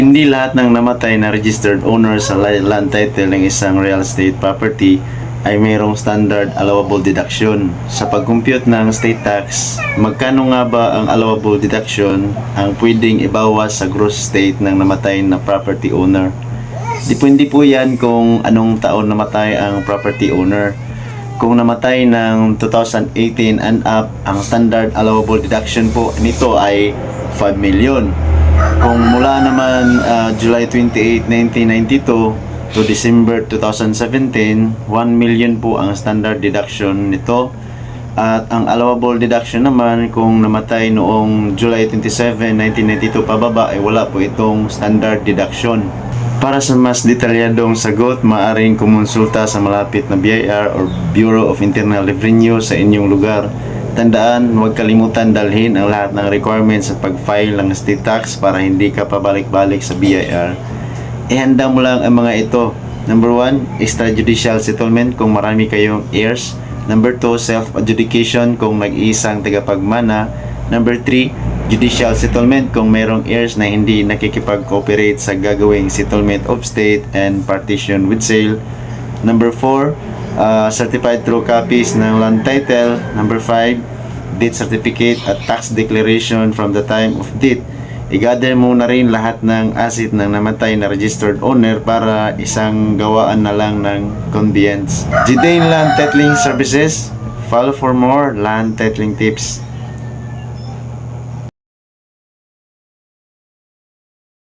Hindi lahat ng namatay na registered owner sa land title ng isang real estate property ay mayroong standard allowable deduction. Sa pag-compute ng state tax, magkano nga ba ang allowable deduction ang pwedeng ibawas sa gross estate ng namatay na property owner? Depende po yan kung anong taon namatay ang property owner. Kung namatay ng 2018 and up, ang standard allowable deduction po nito ay 5 million. Kung mula naman July 28, 1992 to December 2017, 1 million po ang standard deduction nito. At ang allowable deduction naman kung namatay noong July 27, 1992 pababa ay wala po itong standard deduction. Para sa mas detalyadong sagot, maaaring kumonsulta sa malapit na BIR or Bureau of Internal Revenue sa inyong lugar. Tandaan, huwag kalimutan dalhin ang lahat ng requirements sa pag-file ng state tax para hindi ka pabalik-balik sa BIR. Ihanda mo lang ang mga ito. Number 1, extrajudicial settlement kung marami kayong heirs. Number 2, self-adjudication kung nag-iisang tagapagmana. Number 3, judicial settlement kung mayroong heirs na hindi nakikipag-cooperate sa gagawing settlement of state and partition with sale. Number 4, certified true copies ng land title. Number 5, death certificate at tax declaration from the time of death. I-gather mo na rin lahat ng asset ng namatay na registered owner para isang gawaan na lang ng conveyance. Jidane Land Titling Services. Follow for more land titling tips.